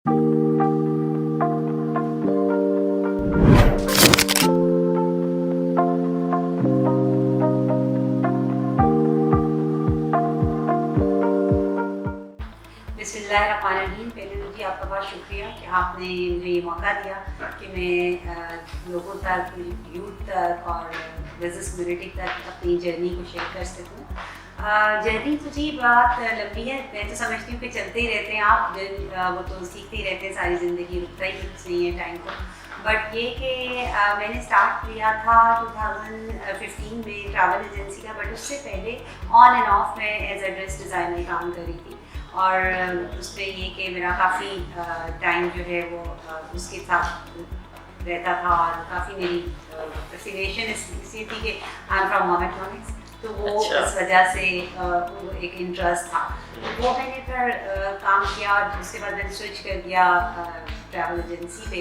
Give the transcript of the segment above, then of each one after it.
बिस्मिल्लाहिर्रहमानिर्रहीम। पहले तो जी आपका बहुत शुक्रिया कि आपने मुझे ये मौका दिया कि मैं लोगों तक, यूथ तक और बिज़नेस कम्युनिटी तक अपनी जर्नी को शेयर कर सकूँ। जर्नी तो जी बात लंबी है। मैं तो समझती हूँ कि चलते ही रहते हैं आप, वो तो सीखते ही रहते हैं सारी ज़िंदगी, रुकता ही कुछ नहीं है टाइम को। बट ये कि मैंने स्टार्ट किया था 2015 में ट्रैवल एजेंसी का, बट उससे पहले ऑन एंड ऑफ मैं एज अ ड्रेस डिज़ाइनर काम कर रही थी। और उसमें ये कि मेरा काफ़ी टाइम जो है वो उसके साथ रहता था और काफ़ी मेरी एफिलिएशन इसलिए थी कि आई एम फ्रॉम मोमेट्रॉनिक्स, तो वो इस वजह से वो एक इंटरेस्ट था। वो मैंने फिर काम किया और उसके बाद मैंने स्विच कर दिया ट्रैवल एजेंसी पे,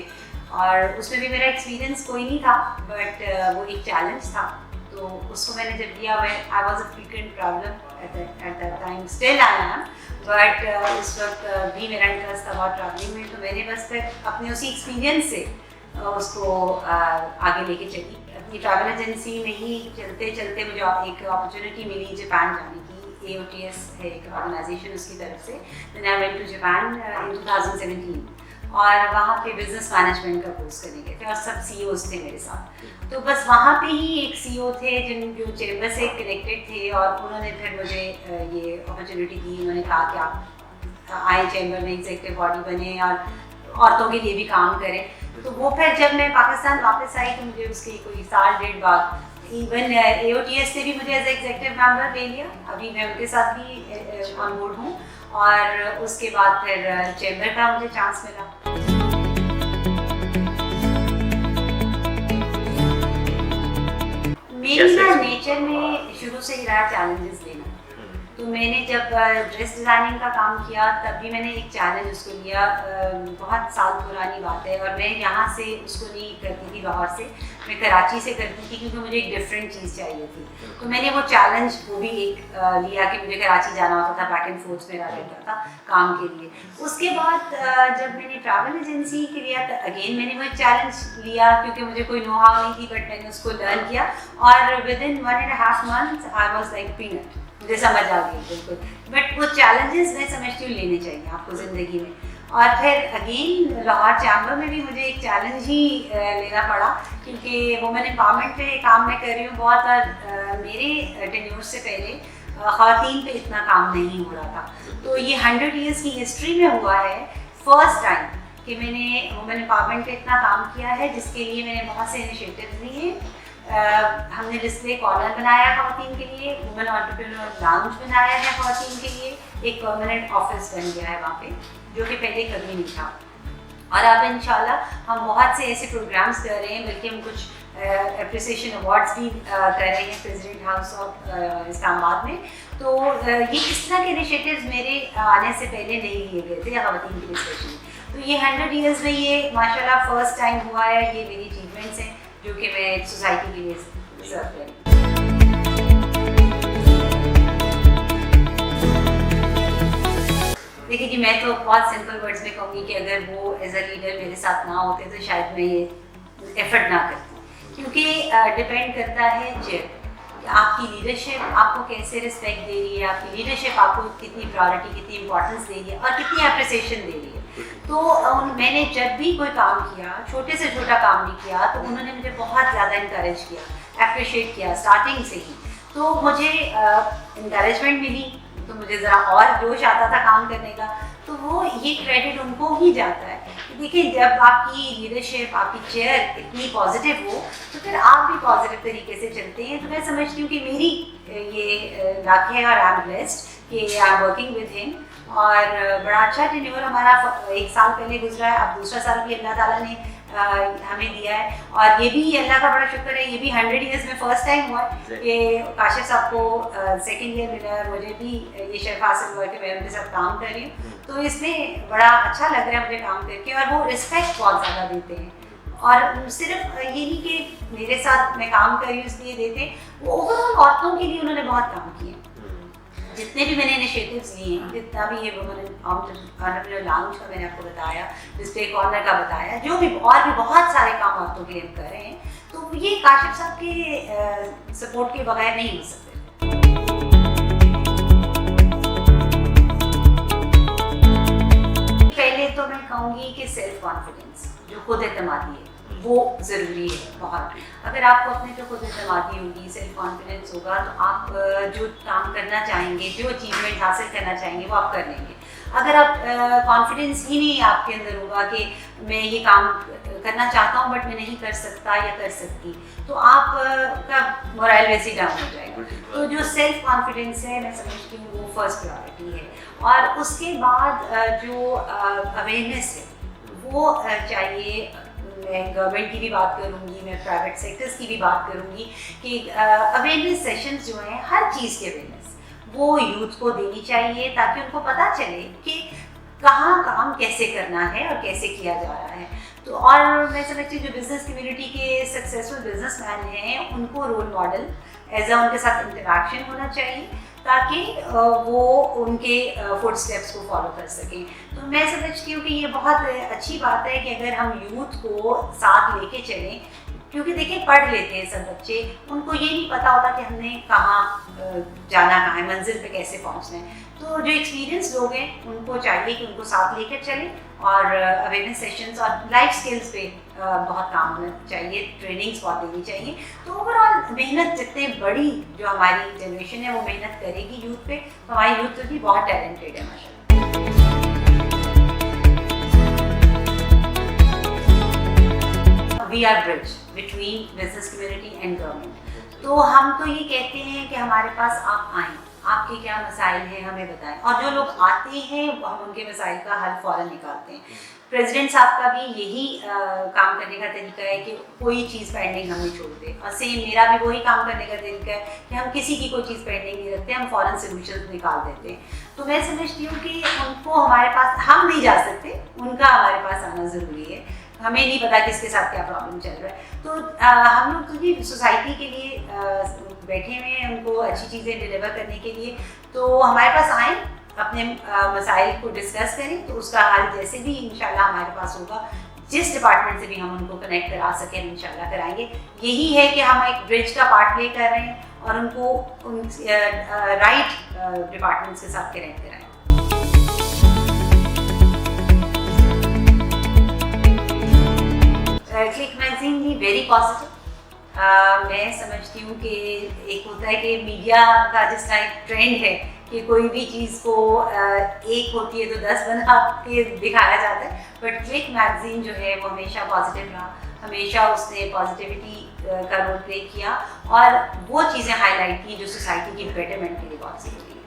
और उसमें भी मेरा एक्सपीरियंस कोई नहीं था, बट वो एक चैलेंज था। तो उसको मैंने जब दिया, I was a frequent traveller at that time, still I am, but उस वक्त भी मेरा इंटरेस्ट था बहुत ट्रैवलिंग में। तो मैंने बस फिर अपने उसी एक्सपीरियंस से उसको आगे लेके चली। अपनी ट्रैवल एजेंसी में ही चलते चलते मुझे एक अपॉर्चुनिटी मिली जापान जाने की। AOTS है एक ऑर्गेनाइजेशन, उसकी तरफ से। Then I went to Japan in 2017 और वहाँ पे बिजनेस मैनेजमेंट का कोर्स करने गए थे और सब CEOs थे मेरे साथ। तो बस वहाँ पे ही एक CEO थे जो चैम्बर से कनेक्टेड थे, और उन्होंने फिर मुझे ये अपॉर्चुनिटी दी। उन्होंने कहा कि आप आए चैम्बर में, एग्जीक्यूटिव बॉडी बने और औरतों के लिए भी काम करें। तो वो फिर जब मैं पाकिस्तान वापस आई तो मुझे उसके कोई साल डेढ़ बाद इवन AOTS से भी मुझे एज एग्जीक्यूटिव मेंबर ले लिया। अभी मैं उनके साथ भी ऑन बोर्ड हूँ, और उसके बाद फिर चैम्बर का मुझे चांस मिला। मेरी ना नेचर में शुरू से ही रहा चैलेंजेस लेना। तो मैंने जब ड्रेस डिज़ाइनिंग का काम किया तब भी मैंने एक चैलेंज उसको लिया। बहुत साल पुरानी बात है, और मैं यहाँ से उसको नहीं करती थी, लाहौर से, मैं कराची से करती थी, क्योंकि मुझे एक डिफरेंट चीज़ चाहिए थी। तो मैंने वो चैलेंज वो भी एक लिया कि मुझे कराची जाना होता था, बैक एंड फोर्थ मेरा रहता था काम के लिए। उसके बाद जब मैंने ट्रैवल एजेंसी के लिया तो अगेन मैंने वो एक चैलेंज लिया, क्योंकि मुझे कोई नो हाउ नहीं थी, बट मैंने उसको लर्न किया, और with in 1.5 months I was like peanut, मुझे समझ आ गई बिल्कुल। बट वो चैलेंजेस मैं समझती हूँ लेने चाहिए आपको ज़िंदगी में। और फिर अगेन लाहौर चैम्बर में भी मुझे एक चैलेंज ही लेना पड़ा, क्योंकि वुमेन एम्पावरमेंट पे काम मैं कर रही हूँ बहुत, और मेरे टेन्योर से पहले ख़वातीन पे इतना काम नहीं हो रहा था। तो ये 100 years की हिस्ट्री में हुआ है फर्स्ट टाइम कि मैंने वुमेन एम्पावरमेंट पे इतना काम किया है, जिसके लिए मैंने बहुत से इनिशिएटिव्स लिए। हमने डिस्प्ले कॉर्नर बनाया ख़वातीन के लिए, वुमेन एंटरप्रेन्योर लाउंज बनाया है ख़वातीन के लिए, एक परमानेंट ऑफिस बन गया है वहाँ पे, जो कि पहले कभी नहीं था। और अब इंशाल्लाह हम बहुत से ऐसे प्रोग्राम्स कर रहे हैं, बल्कि हम कुछ एप्रिसिएशन अवार्ड्स भी कर रहे हैं प्रेसिडेंट हाउस ऑफ इस्लामाबाद में। तो ये इस तरह के इनिशिएटिव्स मेरे आने से पहले नहीं लिए गए थे ख़वातीन के लिए स्पेशली। तो ये 100 years में ये माशाल्लाह फर्स्ट टाइम हुआ है। ये मेरी अचीवमेंट्स हैं जो कि मैं सोसाइटी के लिए सर्व करूँ। देखिए कि मैं तो बहुत सिंपल वर्ड्स में कहूँगी कि अगर वो एज अ लीडर मेरे साथ ना होते तो शायद मैं ये एफर्ट ना करती, क्योंकि डिपेंड करता है चेयर, आपकी लीडरशिप आपको कैसे रिस्पेक्ट दे रही है, आपकी लीडरशिप आपको कितनी प्रायोरिटी, कितनी इंपॉर्टेंस दे रही है और कितनी अप्रिसिएशन दे रही है। तो मैंने जब भी कोई काम किया, छोटे से छोटा काम भी किया, तो उन्होंने मुझे बहुत ज़्यादा इंकरेज किया, अप्रिशिएट किया स्टार्टिंग से ही। तो मुझे इंकरेजमेंट मिली, तो मुझे ज़रा और जोश आता था काम करने का। तो वो ये क्रेडिट उनको ही जाता है। देखिए, जब आपकी लीडरशिप, आपकी चेयर इतनी पॉजिटिव हो तो फिर आप भी पॉजिटिव तरीके से चलते हैं। तो मैं समझती हूँ कि मेरी ये लक है, और आई एम ब्लेस्ड कि I am working with him. और बड़ा अच्छा टेन्योर हमारा 1 साल पहले गुजरा है, अब दूसरा साल भी अल्लाह ताला ने हमें दिया है, और ये भी अल्लाह का बड़ा शुक्र है। ये भी 100 years में फर्स्ट टाइम हुआ कि काशिफ साहब को सेकेंड ईयर मिला है, मुझे भी ये शर्फ हासिल हुआ कि मैं उनके साथ काम कर रही हूँ। तो इसमें बड़ा अच्छा लग रहा है मुझे काम करके, और वो रिस्पेक्ट बहुत ज़्यादा देते हैं। और सिर्फ ये नहीं कि मेरे साथ मैं काम कर रही हूँ इसलिए देते, वो ओवरऑल औरतों के लिए उन्होंने बहुत काम किया। जितने भी मैंने इनिशिएटिव्स लिए हैं, जितना भी ये वुमेन एंटरप्रेन्योर लाउंज का मैंने आपको बताया, डिस्प्ले कॉर्नर का बताया, जो भी और भी बहुत सारे काम औरतों के लिए हम कर रहे हैं, तो ये काशिफ साहब के सपोर्ट के बगैर नहीं हो सकते। पहले तो मैं कहूँगी कि सेल्फ कॉन्फिडेंस, जो खुद एतमादी है, वो ज़रूरी है बहुत। अगर आपको अपने पे खुद एतमादी होगी, सेल्फ कॉन्फिडेंस होगा, तो आप जो काम करना चाहेंगे, जो अचीवमेंट हासिल करना चाहेंगे, वो आप कर लेंगे। अगर आप कॉन्फिडेंस ही नहीं आपके अंदर होगा कि मैं ये काम करना चाहता हूँ बट मैं नहीं कर सकता या कर सकती, तो आप का मोरल वैसे ही डाउन हो जाएगा। तो जो सेल्फ कॉन्फिडेंस है, मैं समझती हूँ वो फर्स्ट प्रायोरिटी है। और उसके बाद जो अवेयरनेस है वो चाहिए। मैं गवर्नमेंट की भी बात करूँगी, मैं प्राइवेट सेक्टर्स की भी बात करूँगी कि अवेयरनेस सेशंस जो हैं, हर चीज़ की अवेयरनेस वो यूथ को देनी चाहिए, ताकि उनको पता चले कि कहाँ काम कैसे करना है और कैसे किया जा रहा है। तो और मैं समझती हूँ जो बिज़नेस कम्युनिटी के सक्सेसफुल बिजनेसमैन हैं, उनको रोल मॉडल एज उनके साथ इंटरेक्शन होना चाहिए, ताकि वो उनके फुट स्टेप्स को फॉलो कर सकें। तो मैं समझती हूँ कि ये बहुत अच्छी बात है कि अगर हम यूथ को साथ लेके चलें, क्योंकि देखिए पढ़ लेते हैं सब बच्चे, उनको ये नहीं पता होता कि हमने कहाँ जाना, कहाँ है, मंजिल पे कैसे पहुँचना है। तो जो एक्सपीरियंस लोग हैं, उनको चाहिए कि उनको साथ लेकर चलें, और अवेयरनेस सेशंस और लाइफ स्किल्स पे बहुत काम होना चाहिए, ट्रेनिंग्स बहुत देनी चाहिए। तो ओवरऑल मेहनत जितने बड़ी जो हमारी जनरेशन है वो मेहनत करेगी यूथ पे, तो हमारी यूथ भी बहुत टैलेंटेड है माशाल्लाह। We are bridge between business community and government. तो हम तो ये कहते हैं कि हमारे पास आप आएँ, आपके क्या मसाइल हैं हमें बताएं, और जो लोग आते हैं हम उनके मसाइल का हल फ़ौरन निकालते हैं। प्रेसिडेंट साहब का भी यही काम करने का तरीका है कि कोई चीज़ पेंडिंग हम नहीं छोड़ते, और सेम मेरा भी वही काम करने का तरीका है कि हम किसी की कोई चीज़ पेंडिंग नहीं रखते, हम फ़ौरन सोल्यूशन निकाल देते हैं। तो मैं समझती हूँ कि उनको हमारे पास, हम नहीं जा सकते, उनका हमारे पास आना ज़रूरी है। हमें नहीं पता किसके साथ क्या प्रॉब्लम चल रहा है। तो हम लोग तो जी सोसाइटी के लिए बैठे हुए हैं, उनको अच्छी चीज़ें डिलीवर करने के लिए। तो हमारे पास आएँ, अपने मसाइल को डिस्कस करें, तो उसका हल जैसे भी इंशाल्लाह हमारे पास होगा, जिस डिपार्टमेंट से भी हम उनको कनेक्ट करा सकें, हम इंशाल्लाह कराएंगे। यही है कि हम एक ब्रिज का पार्ट प्ले कर रहे हैं और उनको राइट डिपार्टमेंट्स के साथ कनेक्ट कराएं। क्लिक मैगजीन जी वेरी पॉजिटिव। मैं समझती हूँ कि एक होता है कि मीडिया का जिस तरह एक ट्रेंड है कि कोई भी चीज़ को एक होती है तो 10 बना के दिखाया जाता है, बट क्लिक मैगजीन जो है वो हमेशा पॉजिटिव रहा, हमेशा उसने पॉजिटिविटी का रोल प्ले किया और वो चीज़ें हाईलाइट की जो सोसाइटी की बेटरमेंट के लिए बहुत ज़रूरी है।